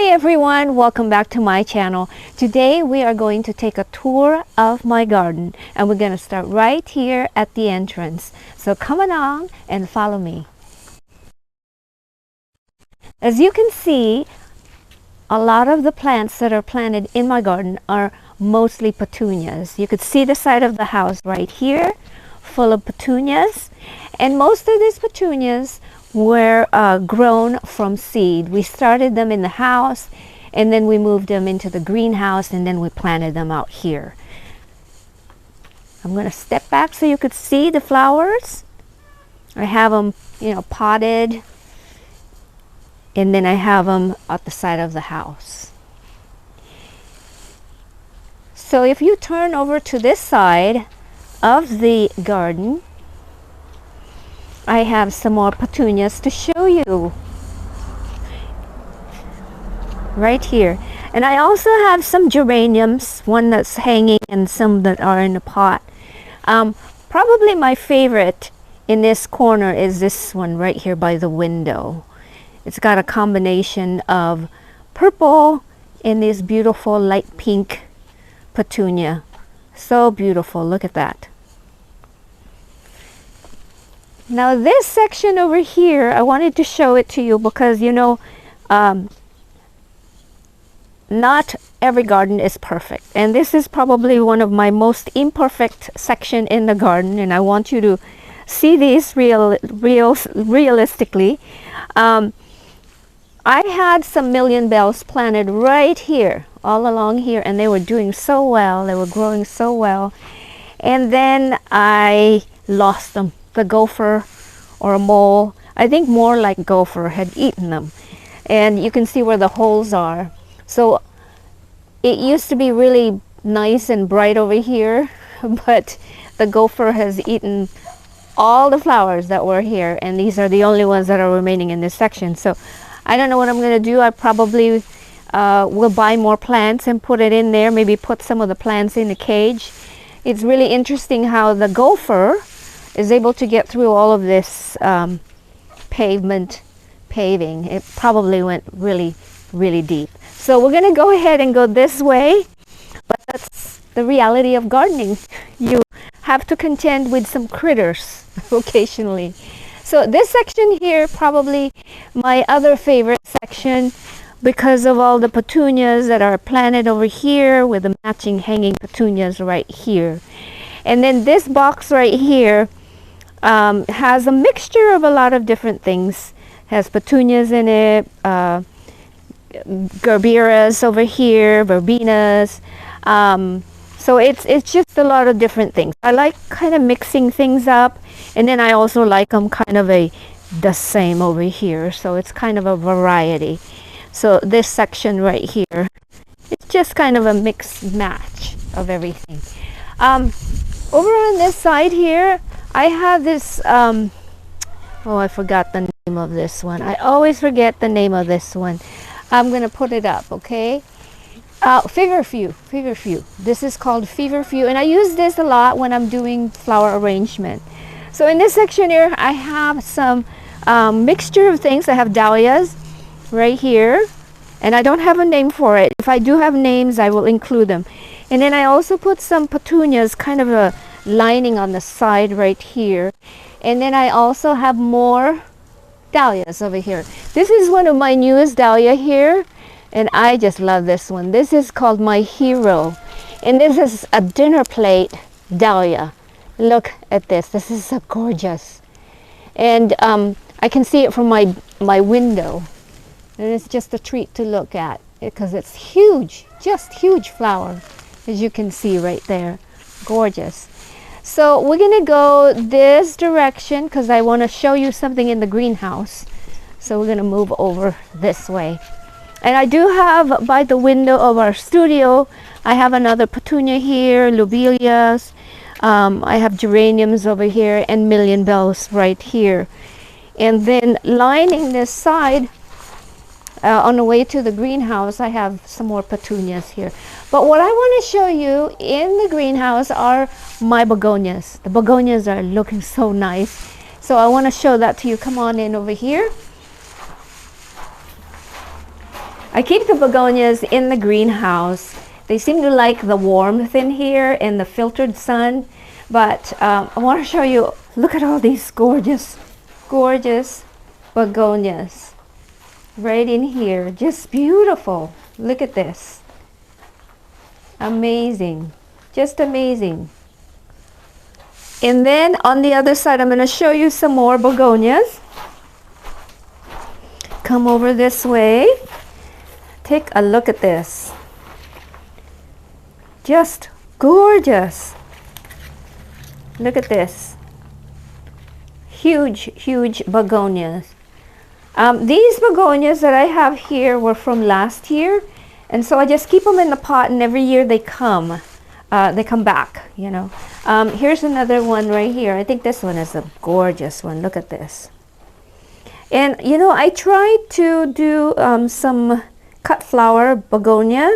Hi everyone, welcome back to my channel. Today we are going to take a tour of my garden and we're going to start right here at the entrance. So come along and follow me. As you can see, a lot of the plants that are planted in my garden are mostly petunias. You could see the side of the house right here full of petunias, and most of these petunias were grown from seed. We started them in the house and then we moved them into the greenhouse and then we planted them out here. I'm going to step back so you could see the flowers. I have them, potted, and then I have them at the side of the house. So if you turn over to this side of the garden, I have some more petunias to show you right here. And I also have some geraniums, one that's hanging and some that are in a pot. Probably my favorite in this corner is this one right here by the window. It's got a combination of purple and this beautiful light pink petunia. So beautiful, look at that. Now this section over here, I wanted to show it to you because not every garden is perfect, and this is probably one of my most imperfect section in the garden, and I want you to see these realistically. I had some million bells planted right here, all along here, and they were doing so well, they were growing so well, and then I lost them. The gopher or a mole, I think more like gopher, had eaten them, and you can see where the holes are. So it used to be really nice and bright over here, but the gopher has eaten all the flowers that were here, and these are the only ones that are remaining in this section. So I don't know what I'm going to do. I probably will buy more plants and put it in there, maybe put some of the plants in a cage. It's really interesting how the gopher is able to get through all of this paving. It probably went really deep. So we're going to go ahead and go this way, but that's the reality of gardening. You have to contend with some critters occasionally. So this section here, probably my other favorite section because of all the petunias that are planted over here with the matching hanging petunias right here. And then this box right here has a mixture of a lot of different things. Has petunias in it, gerberas over here, verbenas. So it's just a lot of different things. I like kind of mixing things up, and then I also like them kind of the same over here. So it's kind of a variety. So this section right here, it's just kind of a mixed match of everything. Over on this side here, I have this, oh, I forgot the name of this one. I always forget the name of this one. I'm going to put it up, okay? Feverfew. This is called Feverfew, and I use this a lot when I'm doing flower arrangement. So in this section here, I have some mixture of things. I have dahlias right here, and I don't have a name for it. If I do have names, I will include them. And then I also put some petunias, kind of a lining on the side right here, and then I also have more dahlias over here. This is one of my newest dahlia here, and I just love this one. This is called my hero, and this is a dinner plate dahlia. Look at this. This is so gorgeous, and I can see it from my window, and it's just a treat to look at because it's huge, just huge flower, as you can see right there. Gorgeous. So we're going to go this direction because I want to show you something in the greenhouse. So we're going to move over this way. And I do have by the window of our studio, I have another petunia here, lobelias. I have geraniums over here and million bells right here. And then lining this side, on the way to the greenhouse, I have some more petunias here. But what I want to show you in the greenhouse are my begonias. The begonias are looking so nice. So I want to show that to you. Come on in over here. I keep the begonias in the greenhouse. They seem to like the warmth in here and the filtered sun. But I want to show you, look at all these gorgeous, gorgeous begonias right in here. Just beautiful. Look at this. Amazing. Just amazing. And then on the other side, I'm going to show you some more begonias. Come over this way. Take a look at this. Just gorgeous. Look at this. Huge, huge begonias. These begonias that I have here were from last year. And so I just keep them in the pot, and every year they come back, you know. Here's another one right here. I think this one is a gorgeous one. Look at this. And, you know, I tried to do some cut flower begonia.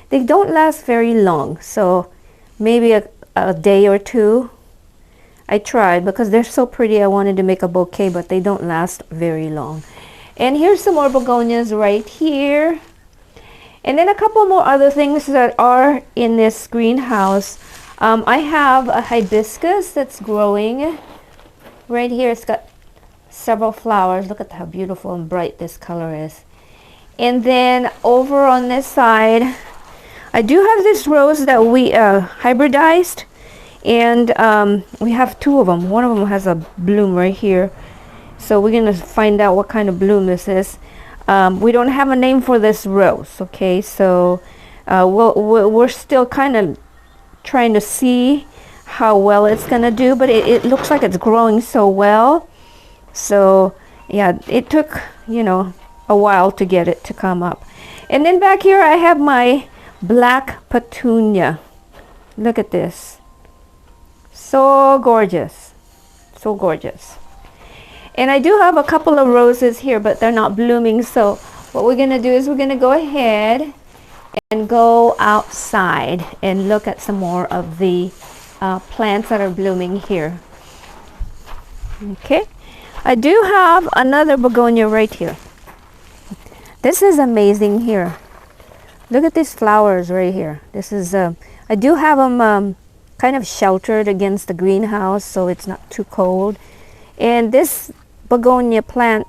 They don't last very long, so maybe a day or two. I tried because they're so pretty. I wanted to make a bouquet, but they don't last very long. And here's some more begonias right here. And then a couple more other things that are in this greenhouse. I have a hibiscus that's growing right here. It's got several flowers. Look at how beautiful and bright this color is. And then over on this side, I do have this rose that we hybridized, and we have two of them. One of them has a bloom right here, so we're gonna find out what kind of bloom this is. We don't have a name for this rose, okay? So we're still kind of trying to see how well it's gonna do, but it looks like it's growing so well. So yeah, it took, you know, a while to get it to come up. And then back here I have my black petunia. Look at this. So gorgeous. So gorgeous. And I do have a couple of roses here, but they're not blooming. So what we're going to do is we're going to go ahead and go outside and look at some more of the plants that are blooming here. Okay. I do have another begonia right here. This is amazing here. Look at these flowers right here. This is, I do have them kind of sheltered against the greenhouse so it's not too cold. And this begonia plant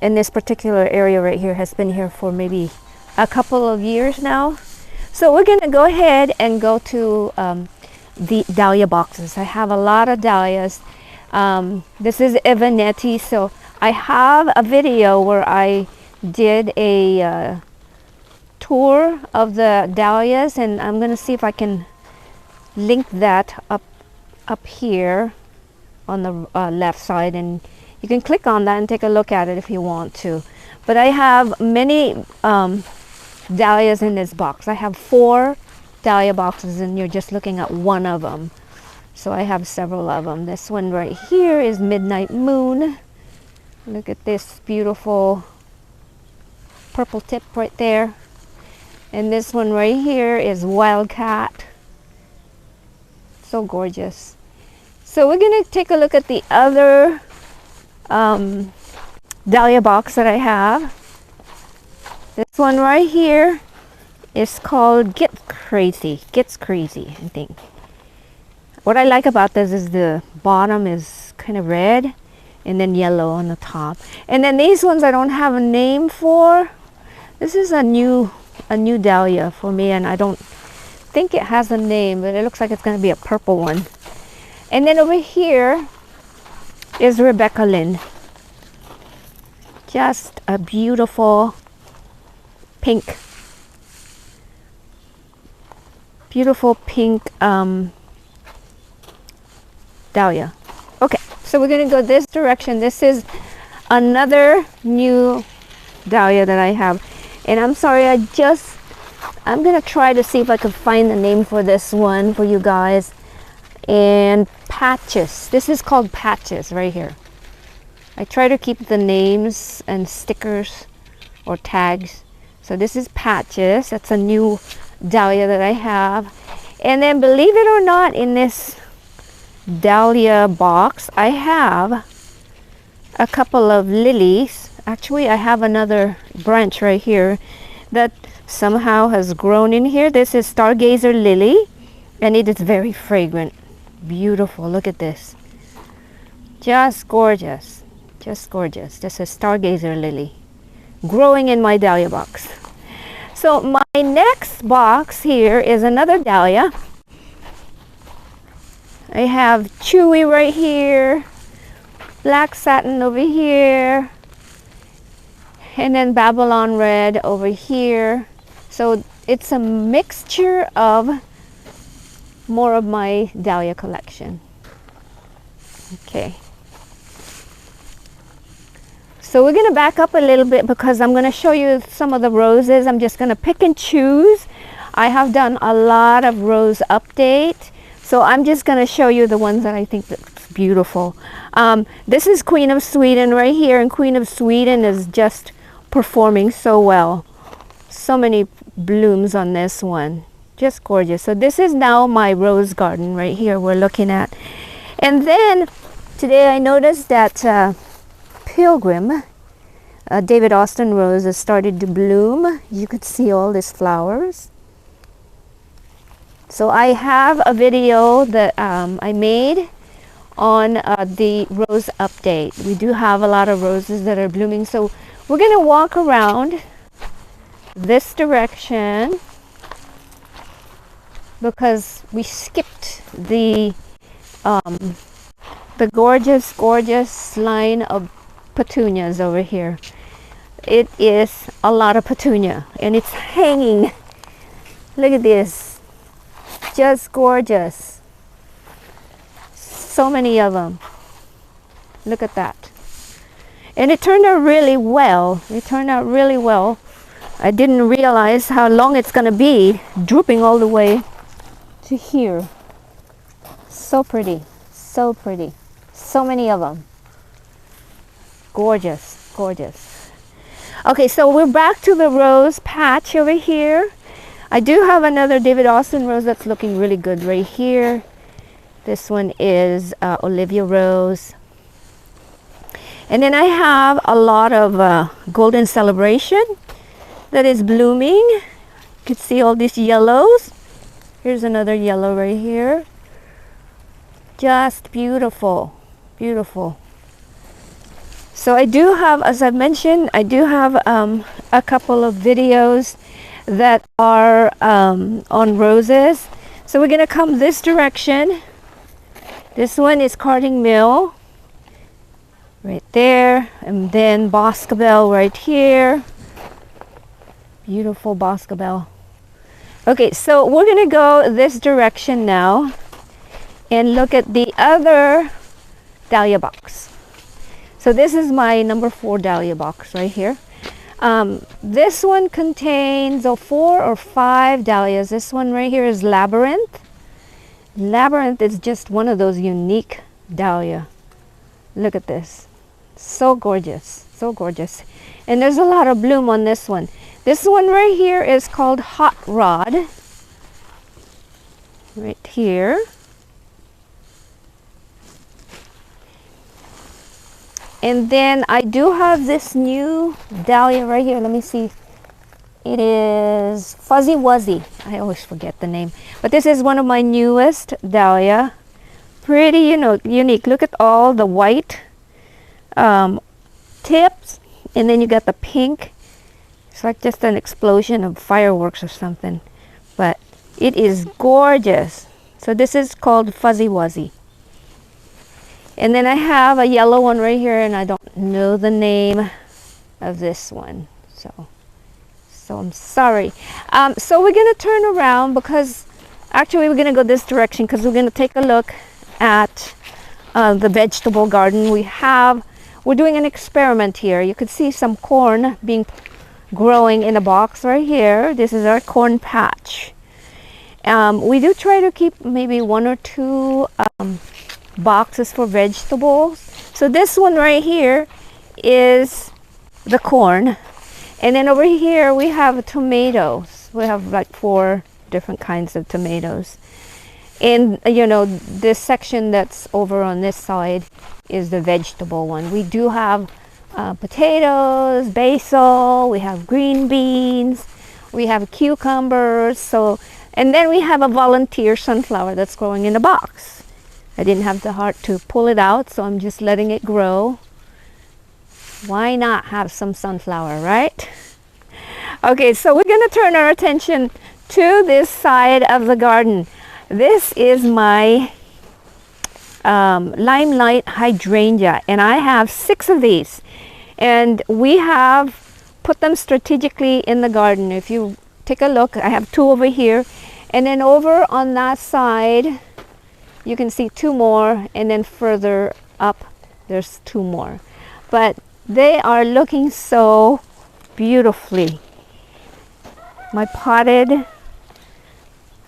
in this particular area right here has been here for maybe a couple of years now. So we're going to go ahead and go to the dahlia boxes. I have a lot of dahlias. This is Evanetti, so I have a video where I did a tour of the dahlias, and I'm going to see if I can link that up here on the left side, and you can click on that and take a look at it if you want to. But I have many dahlias in this box. I have 4 dahlia boxes, and you're just looking at one of them. So I have several of them. This one right here is Midnight Moon. Look at this beautiful purple tip right there. And this one right here is Wildcat. So gorgeous. So we're going to take a look at the other dahlia box that I have. This one right here is called Gets Crazy, I think. What I like about this is the bottom is kind of red and then yellow on the top. And then these ones I don't have a name for. This is a new dahlia for me, and I don't think it has a name, but it looks like it's going to be a purple one. And then over here is Rebecca Lynn. Just a beautiful pink. Beautiful pink dahlia. Okay, so we're going to go this direction. This is another new dahlia that I have. And I'm sorry, I'm going to try to see if I can find the name for this one for you guys. And Patches. This is called Patches right here. I try to keep the names and stickers or tags. So this is Patches. That's a new dahlia that I have. And then believe it or not, in this dahlia box, I have a couple of lilies. Actually, I have another branch right here that somehow has grown in here. This is Stargazer Lily, and it is very fragrant. Beautiful. Look at this. Just gorgeous. Just gorgeous. This is Stargazer Lily growing in my dahlia box. So my next box here is another dahlia. I have Chewy right here, Black Satin over here, and then Babylon Red over here. So it's a mixture of more of my dahlia collection. Okay. So we're going to back up a little bit because I'm going to show you some of the roses. I'm just going to pick and choose. I have done a lot of rose update. So I'm just going to show you the ones that I think looks beautiful. This is Queen of Sweden right here, and Queen of Sweden is just performing so well. So many blooms on this one. Just gorgeous. So this is now my rose garden right here we're looking at. And then today I noticed that Pilgrim David Austin rose has started to bloom. You could see all these flowers. So I have a video that I made on the rose update. We do have a lot of roses that are blooming. So we're going to walk around this direction because we skipped the gorgeous line of petunias over here. It is a lot of petunia and it's hanging. Look at this. Just gorgeous. So many of them. Look at that. And it turned out really well. It turned out really well. I didn't realize how long it's going to be, drooping all the way to here. So pretty. So pretty. So many of them. Gorgeous. Gorgeous. Okay, so we're back to the rose patch over here. I do have another David Austin rose that's looking really good right here. This one is Olivia Rose. And then I have a lot of Golden Celebration that is blooming. You can see all these yellows. Here's another yellow right here. Just beautiful. Beautiful. So I do have, as I mentioned, I do have a couple of videos that are on roses. So we're going to come this direction. This one is Carding Mill right there, and then Boscobel right here. Beautiful Boscobel. Okay, so we're going to go this direction now and look at the other dahlia box. So this is my number 4 dahlia box right here. This one contains 4 or 5 dahlias. This one right here is Labyrinth. Labyrinth is just one of those unique dahlia. Look at this. So gorgeous. So gorgeous. And there's a lot of bloom on this one. This one right here is called Hot Rod. Right here. And then I do have this new dahlia right here. Let me see. It is Fuzzy Wuzzy. I always forget the name. But this is one of my newest dahlia. Pretty, unique. Look at all the white tips. And then you got the pink. It's like just an explosion of fireworks or something. But it is gorgeous. So this is called Fuzzy Wuzzy. And then I have a yellow one right here, and I don't know the name of this one. So I'm sorry. So we're going to turn around because actually we're going to go this direction because we're going to take a look at the vegetable garden. We're doing an experiment here. You could see some corn growing in a box right here. This is our corn patch. We do try to keep maybe 1 or 2 boxes for vegetables. So this one right here is the corn, and then over here we have tomatoes. We have like 4 different kinds of tomatoes, and this section that's over on this side is the vegetable one. We do have potatoes, basil, we have green beans, we have cucumbers. So, and then we have a volunteer sunflower that's growing in a box. I didn't have the heart to pull it out, so I'm just letting it grow. Why not have some sunflower, right? Okay, so we're going to turn our attention to this side of the garden. This is my limelight hydrangea, and I have 6 of these, and we have put them strategically in the garden. If you take a look, I have 2 over here, and then over on that side you can see 2 more, and then further up there's 2 more, but they are looking so beautifully. My potted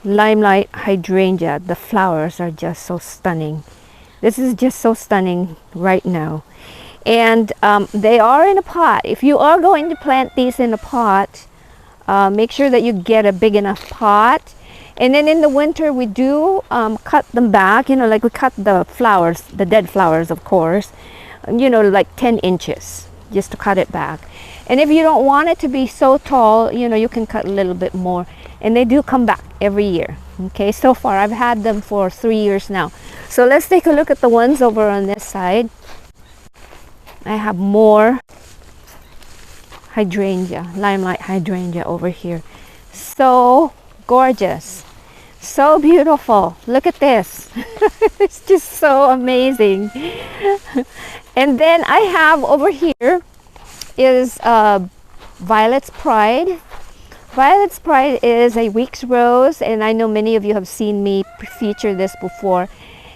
limelight hydrangea, the flowers are just so stunning. This is just so stunning right now. And they are in a pot. If you are going to plant these in a pot, make sure that you get a big enough pot. And then in the winter we do cut them back, you know, like we cut the flowers, the dead flowers of course, you know, like 10 inches just to cut it back. And if you don't want it to be so tall, you know, you can cut a little bit more, and they do come back every year. Okay, so far I've had them for 3 years now. So let's take a look at the ones over on this side. I have more hydrangea, limelight hydrangea over here. So gorgeous, so beautiful. Look at this. It's just so amazing. And then I have over here is Violet's Pride. Violet's Pride is a week's rose, and I know many of you have seen me feature this before,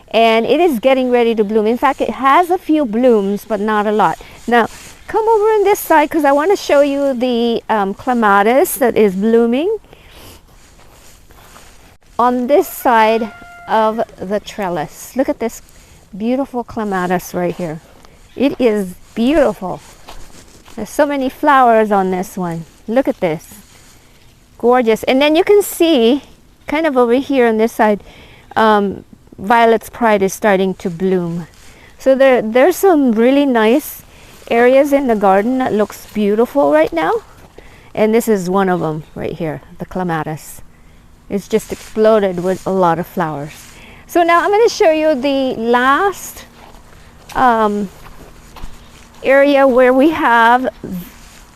and it is getting ready to bloom. In fact, it has a few blooms but not a lot. Now come over on this side because I want to show you the clematis that is blooming on this side of the trellis. Look at this beautiful clematis right here. It is beautiful. There's so many flowers on this one. Look at this. Gorgeous. And then you can see kind of over here on this side, Violet's Pride is starting to bloom. So there's some really nice areas in the garden that looks beautiful right now. And this is one of them right here, the clematis. It's just exploded with a lot of flowers. So now I'm going to show you the last area where we have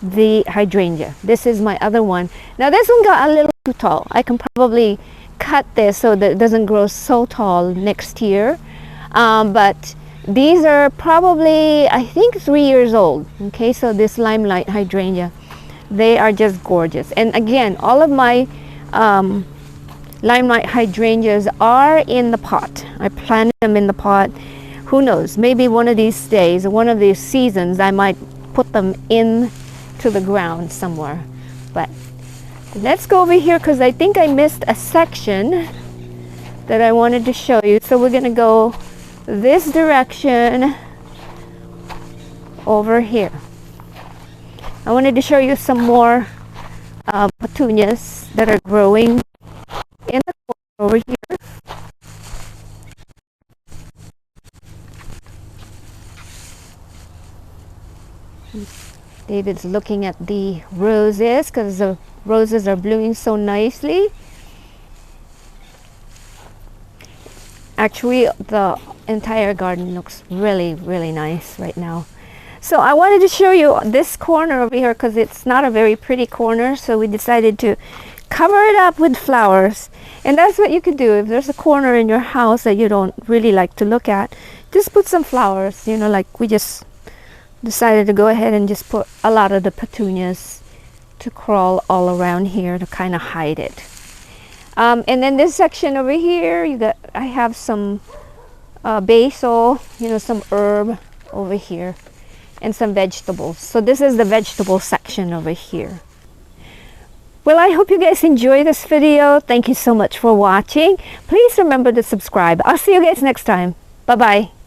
the hydrangea. This is my other one. Now this one got a little too tall. I can probably cut this so that it doesn't grow so tall next year. But these are probably, I think, 3 years old. Okay, so this limelight hydrangea, they are just gorgeous. And again, all of my limelight hydrangeas are in the pot. I planted them in the pot. Who knows, maybe one of these days, one of these seasons, I might put them in to the ground somewhere. But let's go over here because I think I missed a section that I wanted to show you. So we're going to go this direction over here. I wanted to show you some more petunias that are growing in the corner over here. David's looking at the roses because the roses are blooming so nicely. Actually, the entire garden looks really, really nice right now. So I wanted to show you this corner over here because it's not a very pretty corner, so we decided to cover it up with flowers. And that's what you could do if there's a corner in your house that you don't really like to look at. Just put some flowers, you know, like we just decided to go ahead and just put a lot of the petunias to crawl all around here to kind of hide it. And then this section over here, I have some basil, you know, some herb over here, and some vegetables. So this is the vegetable section over here. Well, I hope you guys enjoy this video. Thank you so much for watching. Please remember to subscribe. I'll see you guys next time. Bye-bye.